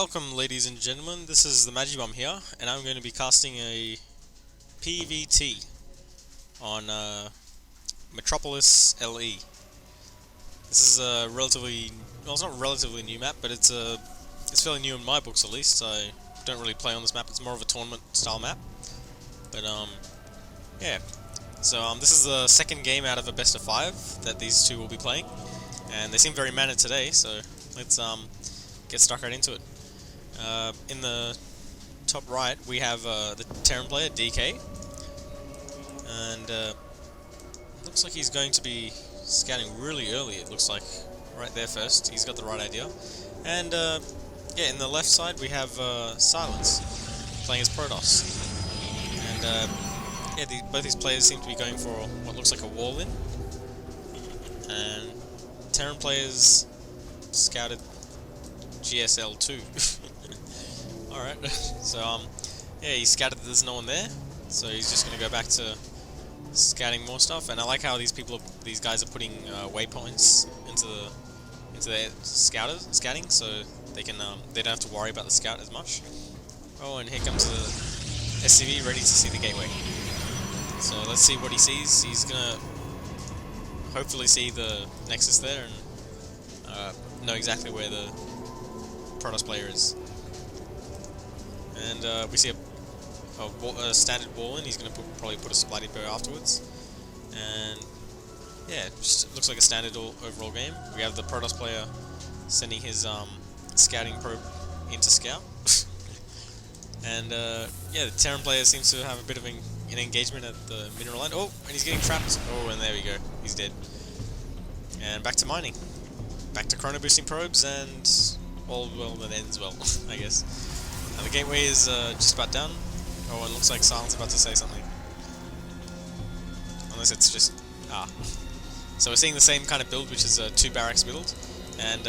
welcome ladies and gentlemen, this is TheMagiBum here, and I'm going to be casting a PvT on Metropolis LE. This is a relatively, well, it's not a relatively new map, but it's fairly new in my books at least. I don't really play on this map, it's more of a tournament style map. But yeah, so this is the second game out of a best of 5 that these two will be playing, and they seem very mannered today, so let's get stuck right into it. In the top right, we have the Terran player, DK, and looks like he's going to be scouting really early, it looks like, right there first. He's got the right idea. And yeah, in the left side, we have Silent, playing as Protoss. And yeah, both these players seem to be going for what looks like a wall-in. And Terran players scouted GSL2. Alright, so yeah, he scouted that there's no one there, so he's just gonna go back to scouting more stuff. And I like how these guys are putting waypoints into their scouting, so they don't have to worry about the scout as much. Oh, and here comes the SCV ready to see the gateway. So let's see what he sees. He's gonna hopefully see the Nexus there and know exactly where the Protoss player is. And we see a standard wall in. He's going to probably put a supply depot afterwards. And yeah, just looks like a standard overall game. We have the Protoss player sending his scouting probe into scout. And yeah, the Terran player seems to have a bit of an engagement at the mineral line. Oh, and he's getting trapped. Oh, and there we go. He's dead. And back to mining. Back to chrono boosting probes, and all well that ends well, I guess. Now the gateway is just about done. Oh, and looks like Silent's about to say something. Unless it's just... So we're seeing the same kind of build, which is a 2 barracks build. And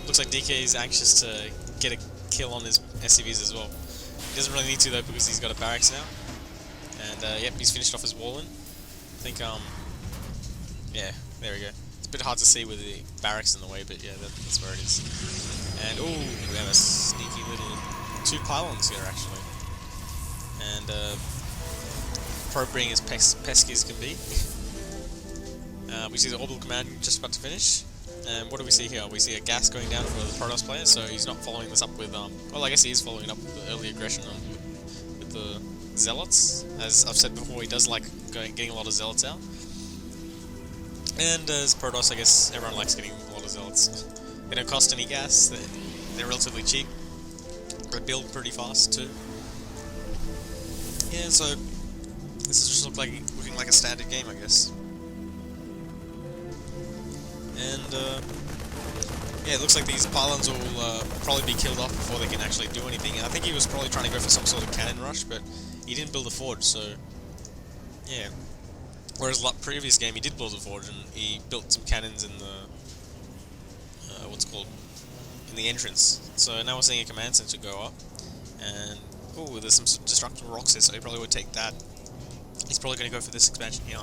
looks like DK is anxious to get a kill on his SCVs as well. He doesn't really need to though, because he's got a barracks now. And yep, he's finished off his wall in. I think, yeah, there we go. It's a bit hard to see with the barracks in the way, but yeah, that's where it is. And oh, we have a sneaky little 2 pylons here actually. And probe being as pesky as can be. We see the orbital command just about to finish. And what do we see here? We see a gas going down for the Protoss player, so he's not following this up with, well, I guess he is following up with the early aggression with the Zealots. As I've said before, he does like getting a lot of Zealots out. And as Protoss, I guess everyone likes getting a lot of Zealots. They don't cost any gas, they're relatively cheap. They build pretty fast too. Yeah, so this is just looking like a standard game, I guess. And yeah, it looks like these pylons will probably be killed off before they can actually do anything. And I think he was probably trying to go for some sort of cannon rush, but he didn't build a forge, so yeah. Whereas previous game he did build a forge and he built some cannons in the in the entrance. So now we're seeing a command center go up, and oh, there's some destructible rocks here, so he probably would take that. He's probably going to go for this expansion here.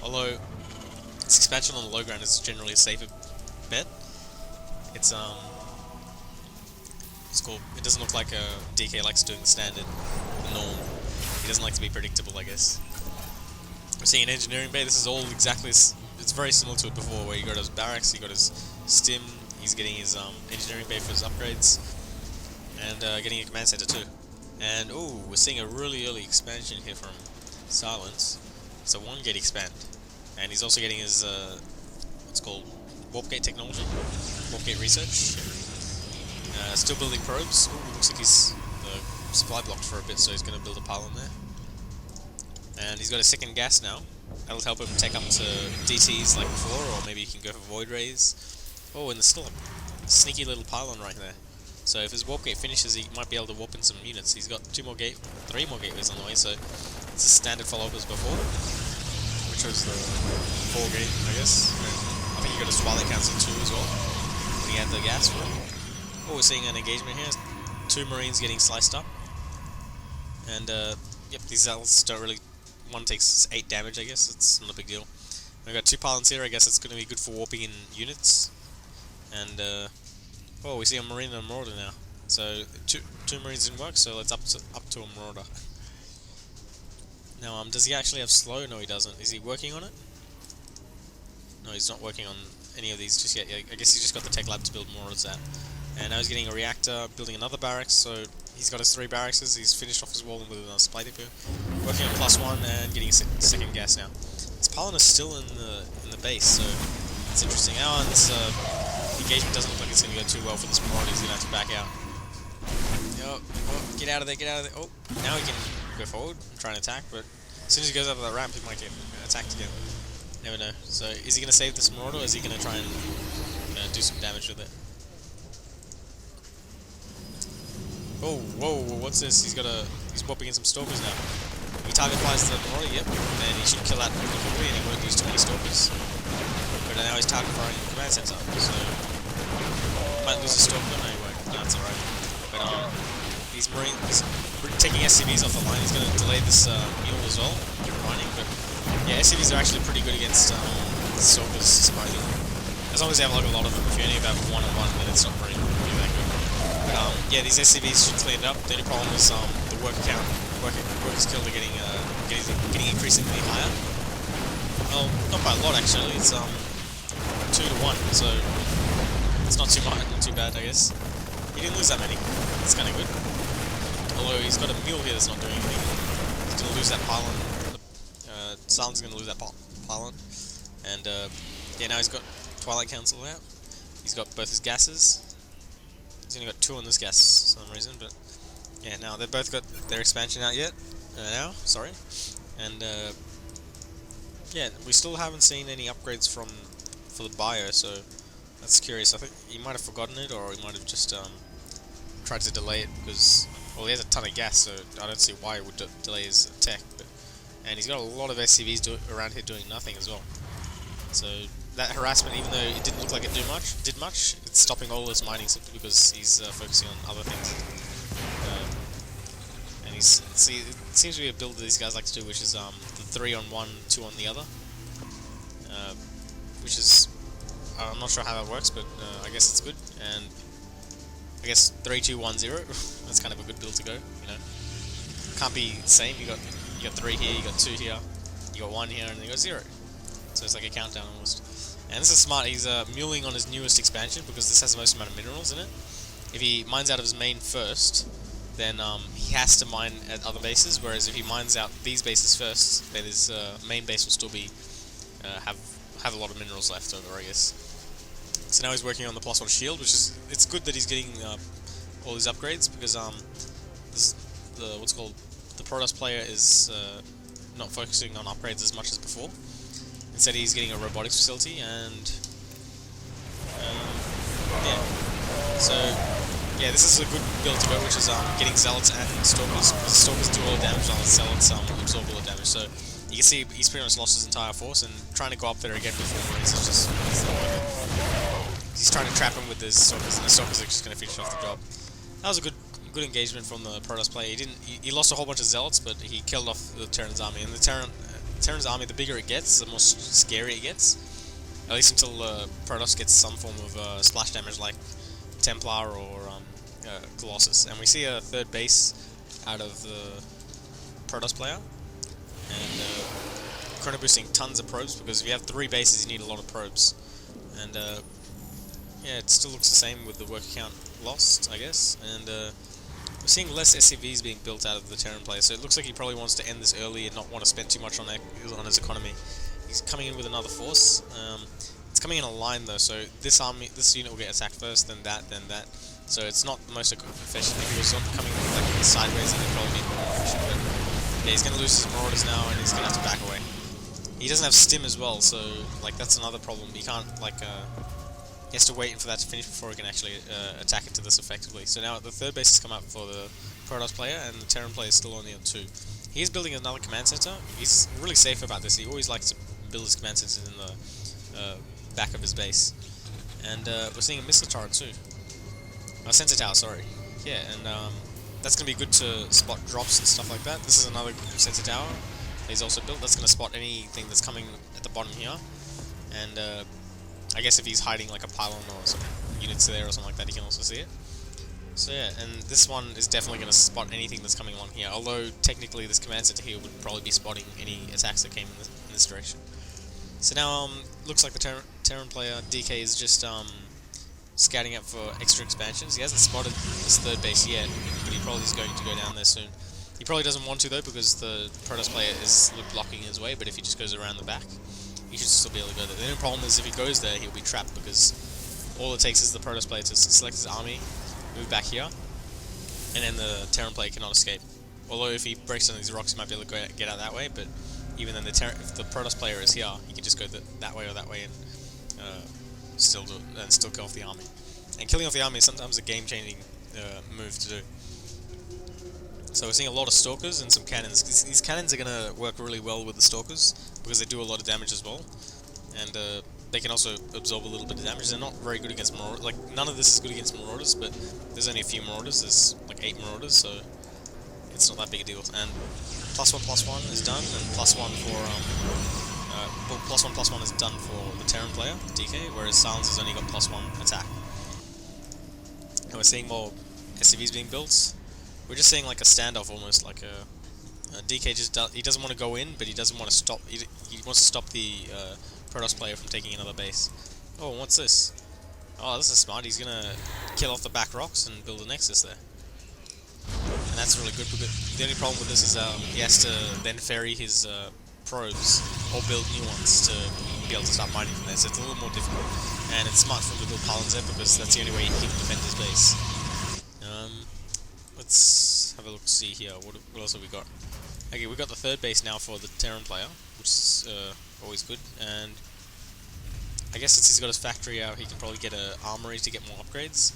Although this expansion on the low ground is generally a safer bet. It's cool. It doesn't look like DK likes doing the standard, the norm. He doesn't like to be predictable, I guess. We're seeing an engineering bay. This is all exactly. It's very similar to it before, where you got his barracks, he got his stim. He's getting his engineering bay for his upgrades, and getting a command center too. And oh, we're seeing a really early expansion here from Silence. It's a 1 gate expand, and he's also getting his what's called warp gate technology, warp gate research. Still building probes. Ooh, looks like he's the supply blocked for a bit, so he's going to build a pylon there. And he's got a second gas now. That'll help him take up to DTs like before, or maybe he can go for void rays. Oh, and there's still a sneaky little pylon right there. So if his warp gate finishes, he might be able to warp in some units. He's got 3 more gateways on the way, so it's a standard follow-up as before, which was the 4 gate, I guess. And I think he got a Twilight Council too as well, when he had the gas for it. Oh, we're seeing an engagement here. 2 Marines getting sliced up. And yep, these Zealots don't really... One takes 8 damage, I guess. It's not a big deal. We've got 2 pylons here. I guess it's going to be good for warping in units. And oh, we see a Marine and a Marauder now. So two Marines didn't work, so let's up to a Marauder. Now, does he actually have slow? No, he doesn't. Is he working on it? No, he's not working on any of these just yet. I guess he's just got the tech lab to build Marauders at. And now he's getting a reactor, building another barracks, so he's got his 3 barracks. He's finished off his wall with a supply depot, working on +1 and getting a second gas now. This pylon is still in the base, so it's interesting. Now, this engagement doesn't look like it's going to go too well for this Marauder. He's going to have to back out. Oh, get out of there, get out of there. Oh, now he can go forward and try and attack, but as soon as he goes up that ramp, he might get attacked again. Never know. So, is he going to save this Marauder, or is he going to try and do some damage with it? Oh, whoa, what's this? He's whopping in some Stalkers now. He target flies the Marauder, yep, and he should kill that pretty quickly, and he won't lose 20 Stalkers. But now he's target firing the command center, so might lose a Stalker. No, he won't. No, that's alright. But these Marines taking SCVs off the line. He's going to delay this mule as well, running. But yeah, SCVs are actually pretty good against Stalkers, surprisingly. As long as they have like a lot of them. If you only have 1 on 1, then it's not really that good. But yeah, these SCVs should clean it up. The only problem is the worker count. Workers killed are getting increasingly higher. Well, not by a lot actually. It's 2 to 1, so it's not too much, not too bad, I guess. He didn't lose that many. That's kind of good. Although he's got a mule here that's not doing anything. He's going to lose that pylon. Silent's going to lose that pylon. And yeah, now he's got Twilight Council out. He's got both his gases. He's only got 2 on this gas for some reason, but yeah, now they've both got their expansion out yet. Sorry. And yeah, we still haven't seen any upgrades for the bio, so that's curious. I think he might have forgotten it, or he might have just tried to delay it because, well, he has a ton of gas, so I don't see why he would delay his attack. And he's got a lot of SCVs around here doing nothing as well. So that harassment, even though it didn't look like it did much, it's stopping all his mining simply because he's focusing on other things. And it seems to be a build that these guys like to do, which is the 3 on one, 2 on the other. Which is, I'm not sure how that works, but I guess it's good. And I guess 3, 2, 1, 0. That's kind of a good build to go. You know, can't be the same. You got 3 here, you got 2 here, you got 1 here, and then you got 0. So it's like a countdown almost. And this is smart. He's muling on his newest expansion because this has the most amount of minerals in it. If he mines out of his main first, then he has to mine at other bases. Whereas if he mines out these bases first, then his main base will still be have a lot of minerals left over, I guess. So now he's working on the +1 shield, which is, it's good that he's getting all these upgrades because the Protoss player is not focusing on upgrades as much as before. Instead, he's getting a robotics facility, and yeah. So yeah, this is a good build to go, which is getting zealots and stalkers. Because stalkers do all the damage, while zealots absorb all the damage. So you can see he's pretty much lost his entire force, and trying to go up there again with 4 Marines is just, it's not worth it. He's trying to trap him with his stalkers, and the stalkers are just going to finish off the job. That was a good engagement from the Protoss player. He lost a whole bunch of zealots, but he killed off the Terran's army. And the Terran's army, the bigger it gets, the more scary it gets. At least until Protoss gets some form of splash damage like Templar or Colossus. And we see a 3rd base out of the Protoss player. And chrono boosting tons of probes, because if you have 3 bases, you need a lot of probes. And yeah, it still looks the same with the worker count lost, I guess. And we're seeing less SCVs being built out of the Terran player, so it looks like he probably wants to end this early and not want to spend too much on his economy. He's coming in with another force. It's coming in a line though, so this unit will get attacked first, then that. So it's not the most efficient. If he was coming like sideways, it would probably be more efficient. But yeah, he's going to lose his Marauders now, and he's going to have to back away. He doesn't have stim as well, so like that's another problem. He can't like he has to wait for that to finish before he can actually attack into this effectively. So now the 3rd base has come up for the Protoss player, and the Terran player is still only on 2. He's building another command center. He's really safe about this. He always likes to build his command centers in the back of his base. And we're seeing a missile turret too. Sensor tower, sorry. Yeah, and that's going to be good to spot drops and stuff like that. This is another sensor tower he's also built. That's going to spot anything that's coming at the bottom here. And I guess if he's hiding like a pylon or some units there or something like that, he can also see it. So yeah, and this one is definitely going to spot anything that's coming along here, although technically this command center here would probably be spotting any attacks that came in this direction. So now, looks like the Terran player, DK, is just scouting out for extra expansions. He hasn't spotted this third base yet, but he probably is going to go down there soon. He probably doesn't want to though, because the Protoss player is blocking his way, but if he just goes around the back, he should still be able to go there. The only problem is if he goes there, he'll be trapped, because all it takes is the Protoss player to select his army, move back here, and then the Terran player cannot escape. Although if he breaks down these rocks, he might be able to get out that way, but even then, if the Protoss player is here, he can just go that way or that way and still kill off the army. And killing off the army is sometimes a game-changing move to do. So we're seeing a lot of Stalkers and some Cannons. These Cannons are going to work really well with the Stalkers, because they do a lot of damage as well. And they can also absorb a little bit of damage. They're not very good against Marauders. Like, none of this is good against Marauders, but there's only a few Marauders. There's like 8 Marauders, so it's not that big a deal. And +1/+1 is done, and +1 for +1/+1 is done for the Terran player, DK, whereas Silence has only got +1 attack. And we're seeing more SCVs being built. We're just seeing like a standoff almost, like a DK he doesn't want to go in, but he doesn't want to stop. He wants to stop the Protoss player from taking another base. Oh, what's this? Oh, this is smart. He's gonna kill off the back rocks and build a Nexus there. And that's really good, because the only problem with this is he has to then ferry his probes or build new ones to be able to start mining from there, so it's a little more difficult. And it's smart for him to build pylons there, because that's the only way he can defend his base. Let's have a look, see here, what else have we got? Okay, we've got the third base now for the Terran player, which is always good, and I guess since he's got his factory out, he can probably get an armory to get more upgrades.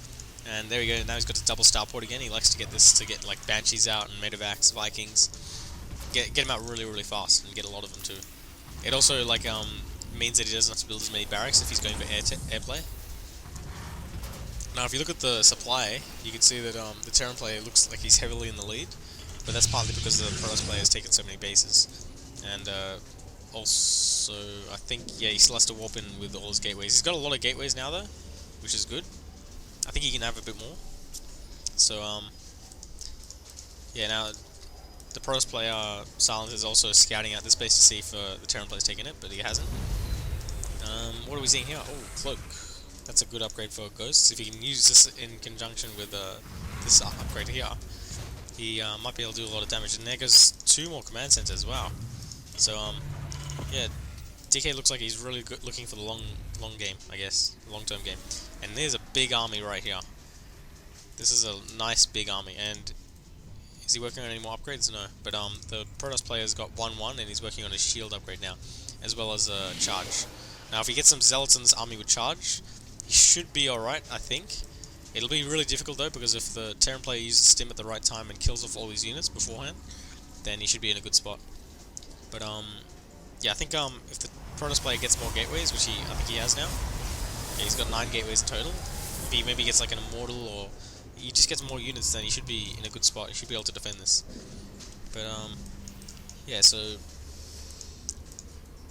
And there we go, now he's got a double starport again. He likes to get this to get like Banshees out and Medevacs, Vikings. Get them out really, really fast and get a lot of them too. It also like means that he doesn't have to build as many barracks if he's going for airplay. Now if you look at the supply, you can see that the Terran player looks like he's heavily in the lead, but that's partly because the Protoss player has taken so many bases. And also, I think, yeah, he still has to warp in with all his gateways. He's got a lot of gateways now though, which is good. I think he can have a bit more. So, yeah, now the Protoss player, Silent, is also scouting out this base to see if the Terran player's taking it, but he hasn't. What are we seeing here? Oh, Cloak. That's a good upgrade for Ghosts. If he can use this in conjunction with this upgrade here, he might be able to do a lot of damage. And there goes 2 more command centers, wow. So, yeah, DK looks like he's really good looking for the long game, I guess, long-term game. And there's a big army right here. This is a nice big army, and is he working on any more upgrades? No, but the Protoss player's got 1-1, and he's working on his shield upgrade now, as well as a charge. Now, if he gets some Zealots in this army with charge, he should be alright, I think. It'll be really difficult though, because if the Terran player uses Stim at the right time and kills off all these units beforehand, then he should be in a good spot. But yeah, I think if the Protoss player gets more gateways, which I think he has now, yeah, he's got 9 gateways in total. If he maybe gets like an Immortal, or he just gets more units, then he should be in a good spot. He should be able to defend this. But yeah, so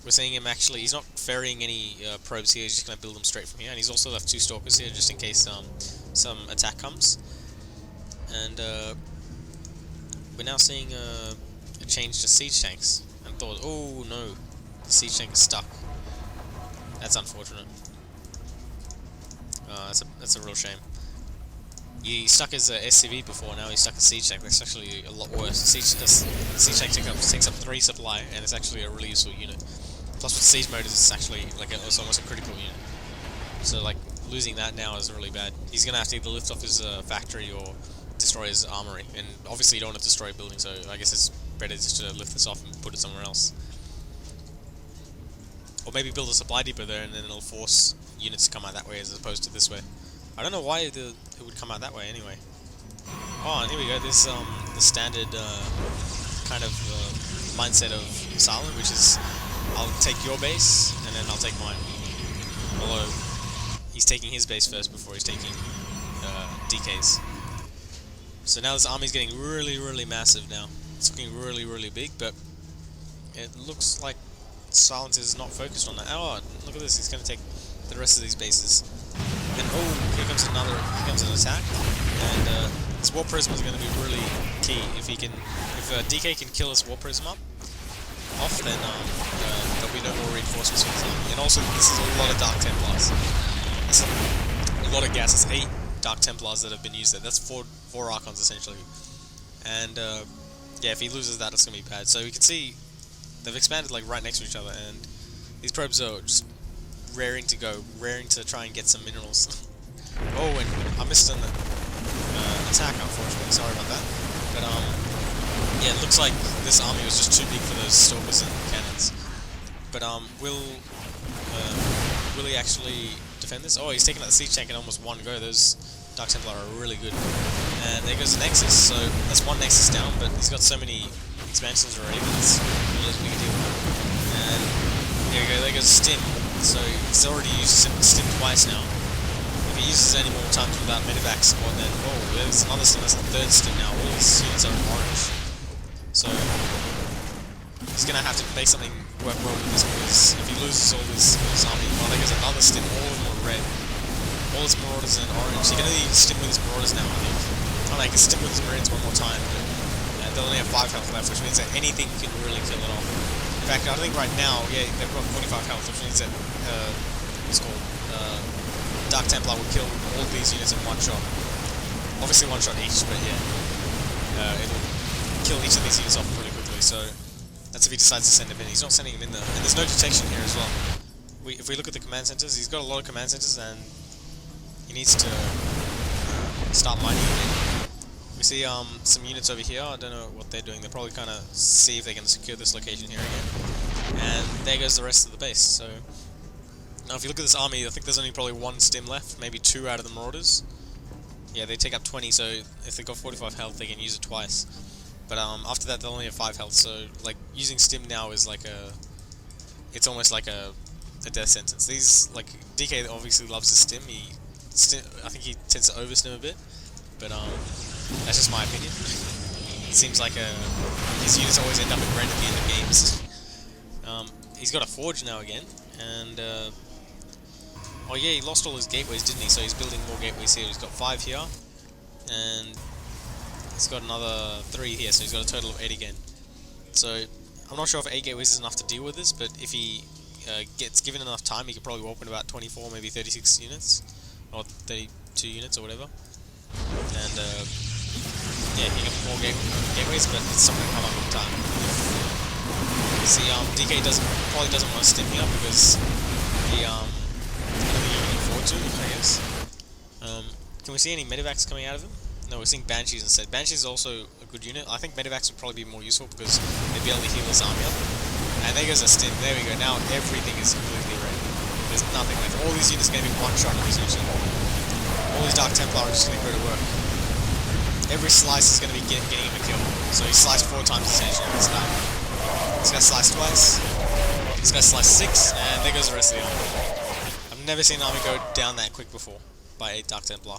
we're seeing him actually, he's not ferrying any probes here, he's just going to build them straight from here. And he's also left 2 Stalkers here, just in case some attack comes. And we're now seeing a change to Siege Tanks. And thought, oh no, the Siege Tank is stuck. That's unfortunate. That's a real shame. He stuck his SCV before, now he's stuck a Siege Tank. That's actually a lot worse. Siege Tank takes up 3 supply, and it's actually a really useful unit. Plus with Siege Mode, it's actually like it's almost a critical unit. So like losing that now is really bad. He's gonna have to either lift off his factory or destroy his armory. And obviously you don't want to destroy a building, so I guess it's better just to lift this off and put it somewhere else. Or maybe build a supply depot there, and then it'll force units to come out that way as opposed to this way. I don't know why it would come out that way anyway. Oh, and here we go. This is the standard kind of mindset of Silent, which is I'll take your base and then I'll take mine. Although he's taking his base first before he's taking DK's. So now this army's getting really, really massive now. It's looking really, really big, but it looks like Silence is not focused on that. Oh, look at this, he's going to take the rest of these bases. And oh, here comes an attack. And this Warp Prism is going to be really key. If DK can kill this Warp Prism off, then there'll be no more reinforcements for his army. And also, this is a lot of Dark Templars. This is a lot of gas. It's 8 Dark Templars that have been used there. That's 4 Archons essentially. And yeah, if he loses that, it's gonna be bad. So you can see they've expanded like right next to each other, and these probes are just raring to go, raring to try and get some minerals. Oh, and I missed an attack, unfortunately. Sorry about that. But yeah, it looks like this army was just too big for those Stalkers and cannons. But will he actually defend this? Oh, he's taking out the siege tank in almost one go. Those Dark Templar are really good. And there goes the Nexus, so that's one Nexus down, but he's got so many expansions already that it's really as big a deal. And there we go, there goes Stim. So he's already used Stim twice now. If he uses any more times without Medivac support, then oh, there's another Stim, that's the 3rd Stim now. All his units are in orange. So he's gonna have to make something work well with this, because if he loses all his army, well, there goes another Stim, all of them are red. All his Marauders in orange. He can only Stim with his Marauders now, I think. Oh, he can Stim with his Marines one more time, but they'll only have 5 health left, which means that anything can really kill it off. In fact, I think right now, yeah, they've got 45 health, which means that, what's called, Dark Templar will kill all these units in one shot. Obviously one shot each, but yeah, it'll kill each of these units off really quickly, so that's if he decides to send him in. He's not sending him in though, and there's no detection here as well. If we look at the command centers, he's got a lot of command centers, and he needs to start mining again. We see some units over here. I don't know what they're doing. They're probably kind of see if they can secure this location here again. And there goes the rest of the base. So now if you look at this army, I think there's only probably 1 Stim left, maybe 2 out of the Marauders. Yeah, they take up 20, so if they've got 45 health, they can use it twice. But after that, they'll only have 5 health, so like using Stim now is like it's almost like a death sentence. These, like, DK obviously loves to Stim. I think he tends to over-Stim a bit, but that's just my opinion. It seems like his units always end up in red at the end of games. He's got a forge now again, and oh yeah, he lost all his gateways, didn't he? So he's building more gateways here. He's got 5 here, and he's got another 3 here, so he's got a total of 8 again. So I'm not sure if 8 gateways is enough to deal with this, but if he gets given enough time, he could probably open about 24, maybe 36 units, or 32 units or whatever. And yeah, he got more gateways, but it's something to come up in time. See, DK probably doesn't want to Stim here because he I don't think he can afford to, I guess. Can we see any Medivacs coming out of him? No, we're seeing Banshees instead. Banshees is also a good unit. I think Medivacs would probably be more useful because they'd be able to heal his army up. And there goes a Stim. There we go. Now everything is completely red. There's nothing left. All these units are going to be one-shotted essentially. All these Dark Templar are just going to go to work. Every slice is going to be getting him a kill. So he sliced 4 times essentially. It's done. He's going to slice twice. He's going to slice 6, and there goes the rest of the army. I've never seen an army go down that quick before by 8 Dark Templar.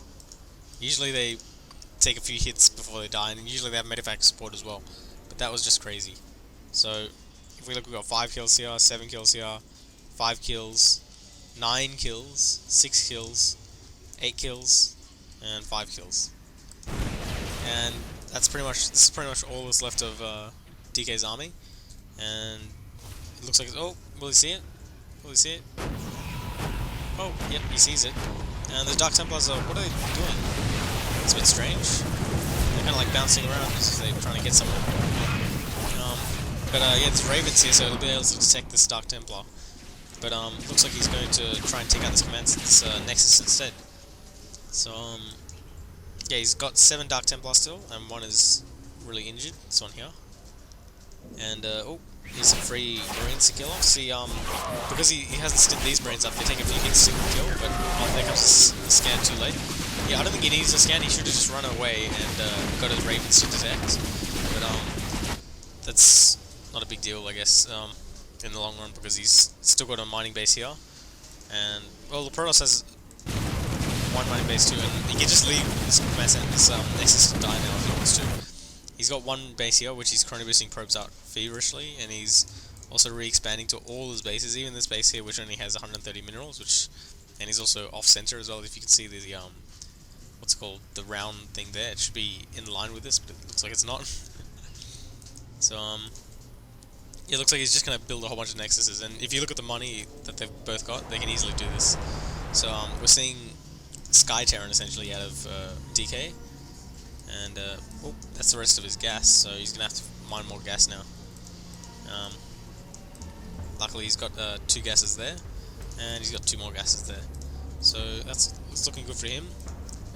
Usually they take a few hits before they die, and usually they have Medivac support as well. But that was just crazy. So if we look, we've got 5 kills here, 7 kills here, 5 kills, 9 kills, 6 kills, 8 kills, and 5 kills. And this is pretty much all that's left of DK's army. And it looks like oh, will he see it? Will he see it? Oh, yep, he sees it. And the Dark Templars are, what are they doing? It's a bit strange. They're kind of like bouncing around as they're trying to get somewhere. But yeah, it's Ravens here, so he'll be able to detect this Dark Templar. But looks like he's going to try and take out this Nexus instead. So yeah, he's got 7 Dark Templar still, and 1 is really injured. This one here. And oh, here's some free Marines to kill off. See, because he hasn't stimmed these Marines up, they take a few hits to kill, but oh, there comes the scan too late. Yeah, I don't think he needs a scan. He should have just run away and got his Ravens to detect. But that's not a big deal, I guess, in the long run, because he's still got a mining base here. And well, the Protoss has 1 mining base too, and he can just leave this Nexus to die now if he wants to. He's got 1 base here, which he's chrono boosting probes out feverishly, and he's also re-expanding to all his bases, even this base here, which only has 130 minerals, and he's also off-center as well. If you can see the what's it called, the round thing there. It should be in line with this, but it looks like it's not. So yeah, it looks like he's just gonna build a whole bunch of nexuses, and if you look at the money that they've both got, they can easily do this. So we're seeing Sky Terran essentially out of DK, and oh, that's the rest of his gas. So he's gonna have to mine more gas now. Luckily, he's got 2 gases there, and he's got 2 more gases there. So it's looking good for him,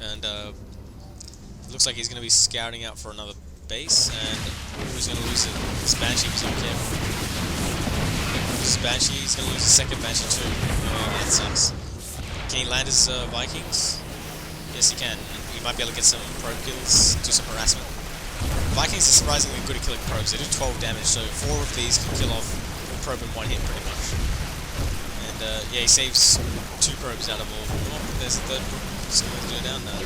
and it looks like he's going to be scouting out for another base, and he's going to lose it. This Banshee was not careful. This Banshee, he's going to lose his second Banshee too. That sucks. Can he land his Vikings? Yes, he can. He might be able to get some probe kills, do some harassment. Vikings are surprisingly good at killing probes. They do 12 damage, so 4 of these can kill off a probe in 1 hit pretty much. And yeah, he saves 2 probes out of all. Oh, there's the third probe. Just going to do it down now.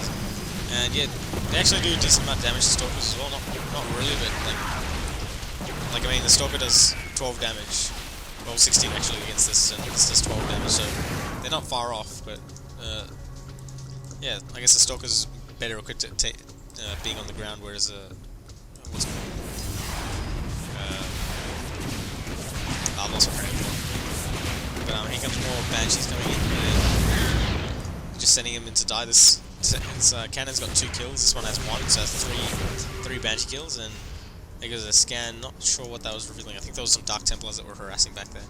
And yeah, they actually do a decent amount of damage to Stalkers as well. Not really, but like I mean, the Stalker does 12 damage. Well, 16 actually against this, and this does 12 damage, so they're not far off. But yeah, I guess the Stalker's better equipped at being on the ground, whereas what's it called? I've lost my train of thought. But here comes more Banshees coming in. Just sending him in to die. This cannon's got 2 kills. This one has 1, so that's 3 Banshee kills. And there goes a scan. Not sure what that was revealing. I think there was some Dark Templars that were harassing back there.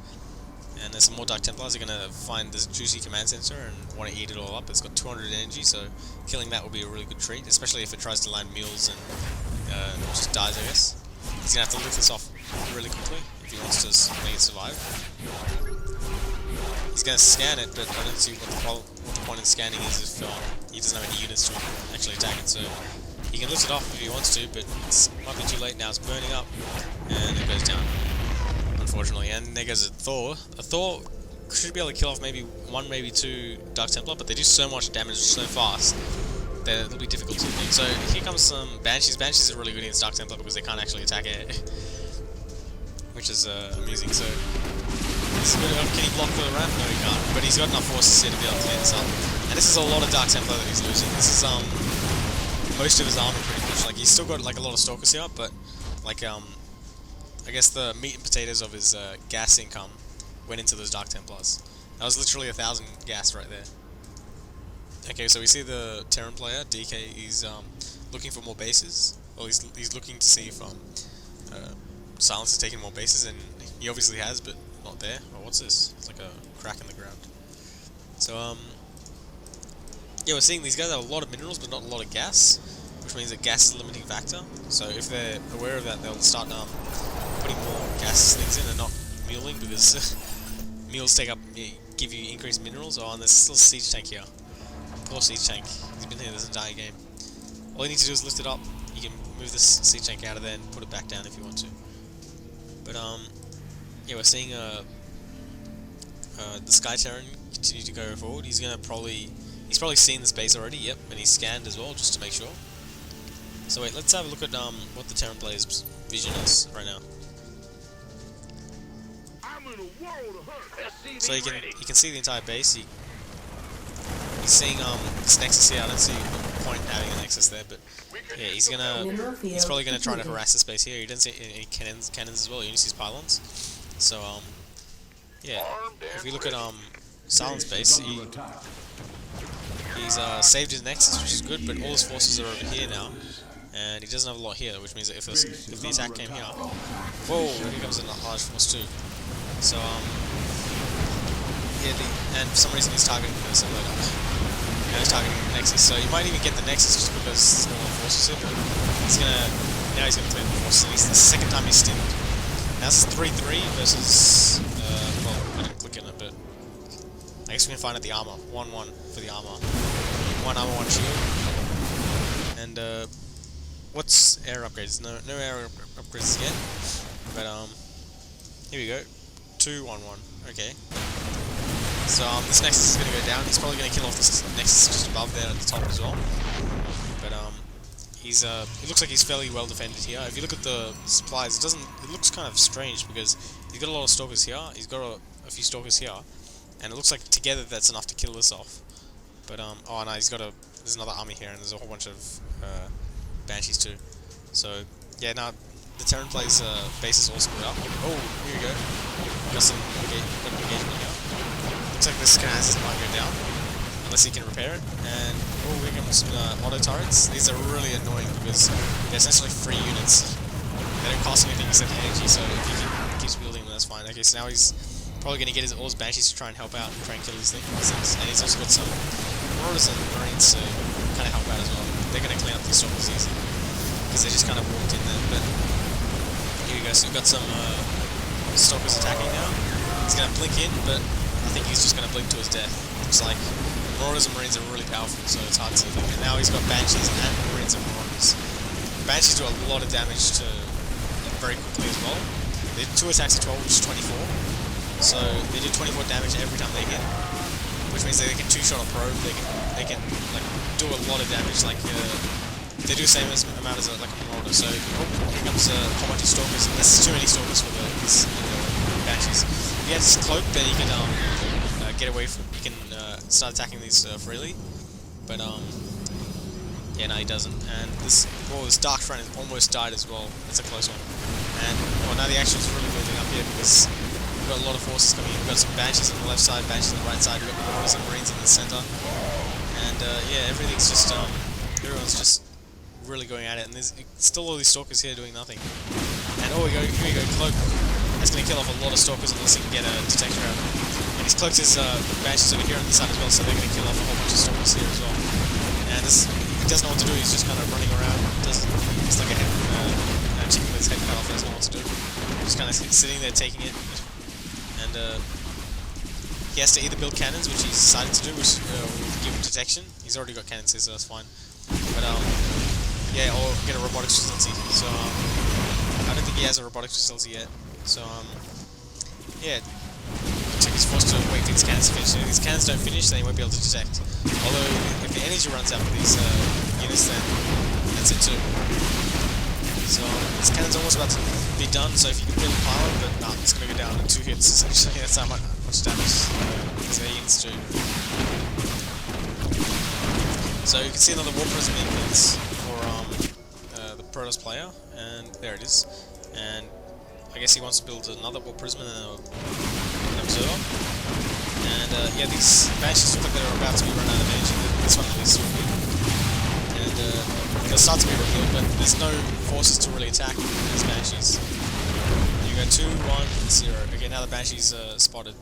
And there's some more Dark Templars. They're gonna find this juicy command sensor and want to eat it all up. It's got 200 energy, so killing that will be a really good treat, especially if it tries to land mules and just dies, I guess. He's gonna have to lift this off really quickly if he wants to make it survive. He's gonna scan it, but I don't see what the point in scanning is if he doesn't have any units to actually attack it. So he can lift it off if he wants to, but it might be too late now. It's burning up, and it goes down, unfortunately. And there goes a Thor. A Thor should be able to kill off maybe 1, maybe 2 Dark Templar, but they do so much damage so fast that it'll be difficult to think. So here comes some Banshees. Banshees are really good against Dark Templar because they can't actually attack air, which is amusing. So this is good. Can he block the ramp? No, he can't. But he's got enough forces here to be able to clean this up. And this is a lot of Dark Templar that he's losing. This is most of his armor pretty much. Like he's still got like a lot of Stalkers here, but like I guess the meat and potatoes of his gas income went into those Dark Templars. That was literally 1,000 gas right there. Okay, so we see the Terran player, DK, he's looking for more bases. Well, he's looking to see if Silence is taking more bases, and he obviously has, but not there. Oh, what's this? It's like a crack in the ground. So, yeah, we're seeing these guys have a lot of minerals, but not a lot of gas, which means that gas is a limiting factor. So if they're aware of that, they'll start putting more gas things in and not muling, because mules give you increased minerals. Oh, and there's still a siege tank here. Poor siege tank. He's been here this entire game. All you need to do is lift it up. You can move this siege tank out of there and put it back down if you want to. But yeah, we're seeing the Sky Terran continue to go forward. He's probably seen this base already. Yep, and he's scanned as well just to make sure. So wait, let's have a look at what the Terran player's vision is right now. So you can see the entire base. He's seeing this nexus here. I don't see the point in having a nexus there, but yeah, he's probably gonna try to harass the space here. He doesn't see any cannons as well. He only sees pylons. So yeah, if we look at Silent's base, he's saved his nexus, which is good, but all his forces are over here now, and he doesn't have a lot here, which means that if the attack came here, whoa, here comes a large force too. So yeah, and for some reason he's targeting the simulator. Now he's targeting the Nexus, so you might even get the Nexus just because there's no more forces here, but now he's gonna clear the forces, and it's the second time he's stinned. Now this is 3-3 versus, well, I didn't click in it, but I guess we can find out the armor. 1-1 for the armor. 1 armor, 1 shield. And, what's air upgrades? No air upgrades yet, but, here we go. 2-1-1, okay. So this Nexus is going to go down. He's probably going to kill off this Nexus just above there at the top as well. But he looks like he's fairly well defended here. If you look at the supplies, it looks kind of strange because he's got a lot of Stalkers here. He's got a few Stalkers here, and it looks like together that's enough to kill this off. But oh no, there's another army here, and there's a whole bunch of Banshees too. So yeah, now the Terran plays base is all screwed up. Oh, here we go. Got some engagement here. Looks like this Canaz might go down, unless he can repair it. And oh, here comes some auto turrets. These are really annoying because they're essentially free units. They don't cost anything except energy, so if he keeps building them, that's fine. Okay, so now he's probably going to get all his Banshees to try and help out and try and kill these things. And he's also got some Marauders and Marines to kind of help out as well. They're going to clean up these Stormers easy, because they just kind of walked in there. But here we go, so we've got some Stalkers attacking now. He's going to blink in, but I think he's just going to blink to his death. Looks like Marauders and Marines are really powerful, so it's hard to... And now he's got Banshees and Marines and Marauders. Banshees do a lot of damage to very quickly as well. They do 2 attacks at 12, which is 24. So they do 24 damage every time they hit, which means they can two-shot a probe. They can like do a lot of damage. Like they do the same amount as like a Marauder. So here comes a whole bunch of Stalkers. And this is too many Stalkers for these Banshees. If he has his cloak, then he can get away from. He can start attacking these freely. But yeah, no, he doesn't. And this Dark Front has almost died as well. That's a close one. And well, now the action is really building up here because we've got a lot of forces coming in. We've got some Banshees on the left side, Banshees on the right side. We've got Marauders and Marines in the center. And yeah, everything's just everyone's just really going at it. And there's still all these Stalkers here doing nothing. And oh, here we go, Cloak. That's going to kill off a lot of Stalkers unless he can get a detector out. And he's cloaked his Banshees over here on the side as well, so they're going to kill off a whole bunch of Stalkers here as well. And he doesn't know what to do. He's just kind of running around. It's like a chicken with his head cut off. He doesn't know what to do. Just kind of sitting there taking it. And he has to either build cannons, which he's decided to do, which will give him detection. He's already got cannons here, so that's fine. But yeah, or get a robotics facility. So I don't think he has a robotics facility yet. So yeah, took his force to wait for these cannons to finish. If these cannons don't finish, then he won't be able to detect. Although if the energy runs out for these units, then that's it too. So this cannon's almost about to be done. So if you can build a pylon, but nah, it's going to go down in 2 hits. Essentially, that's how much damage these units do. So you can see another War Prism being built for the Protoss player, and there it is. And I guess he wants to build another War Prism and an Observer. And yeah, these Banshees look like they're about to be run out of energy. This one at least will be. And they'll start to be revealed, but there's no forces to really attack these Banshees. You go 2, 1, 0. Okay, now the Banshee's spotted.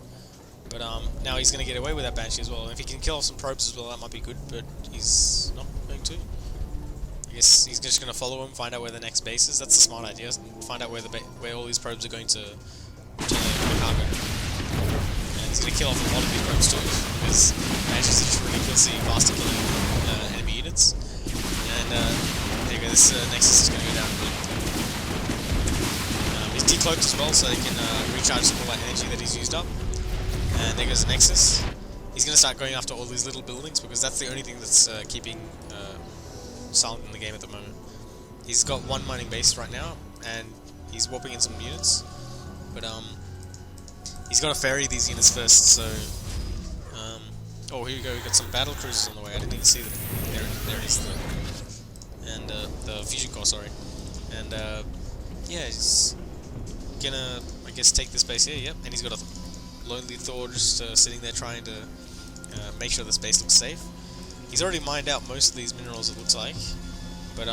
But now he's going to get away with that Banshee as well. And if he can kill off some probes as well, that might be good, but he's not going to. I guess he's just going to follow him, find out where the next base is. That's a smart idea. Find out where all these probes are going to cargo. And he's going to kill off a lot of these probes too, because Banshees are just ridiculously fast at killing enemy units. And there you go, this Nexus is going to go down really quickly. He's decloaked as well, so he can recharge some of that energy that he's used up. And there goes the Nexus. He's going to start going after all these little buildings, because that's the only thing that's keeping Silent in the game at the moment. He's got 1 mining base right now, and he's warping in some units. But he's got to ferry these units first, so... oh, here we go, we've got some battle cruisers on the way. I didn't even see them. There it is. And the fusion core, sorry. And yeah, he's gonna, I guess, take this base here, yep. And he's got a Lonely Thor just sitting there trying to make sure this base looks safe. He's already mined out most of these minerals, it looks like, but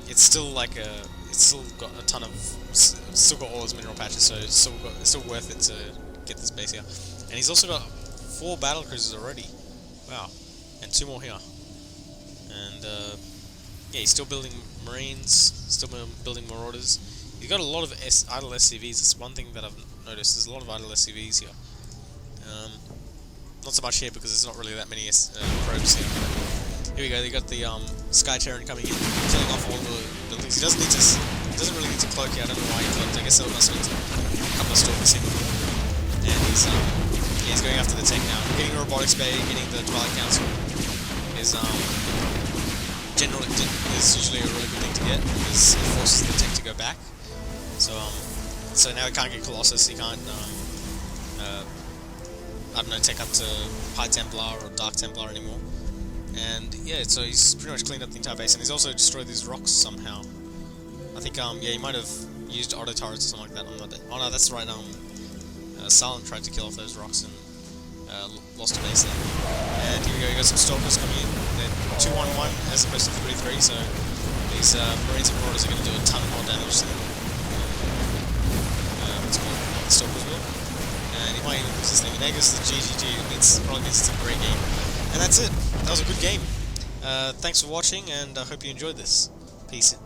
it's still like it's still got a ton of, still got all those mineral patches, so it's still worth it to get this base here. And he's also got 4 battle cruisers already, wow, and 2 more here. And yeah, he's still building Marines, still building Marauders. He's got a lot of idle SCVs. That's one thing that I've noticed. There's a lot of idle SCVs here. Not so much here because there's not really that many probes here. Here we go. They got the Sky Terran coming in, killing off all the buildings. He doesn't really need to cloak here. I don't know why he cloaked. I guess that must have been a couple of Stalkers here. And he's going after the tech now. Getting the Robotics Bay, getting the Twilight Council is usually a really good thing to get, because it forces the tech to go back. So now he can't get Colossus. He can't I don't know, take up to High Templar or Dark Templar anymore. And yeah, so he's pretty much cleaned up the entire base, and he's also destroyed these rocks somehow. I think yeah, he might have used auto turrets or something like that. I'm not. Oh no, that's right. Silent tried to kill off those rocks and lost a base there. And here we go. You got some Stalkers coming in. They're 2-1-1 as opposed to 3-3. So these Marines and Marauders are going to do a ton more damage than what's called the Stalkers will. And he might even lose this thing. And there goes the GGG. Probably means it's a great game. And that's it. That was a good game. Thanks for watching, and I hope you enjoyed this. Peace.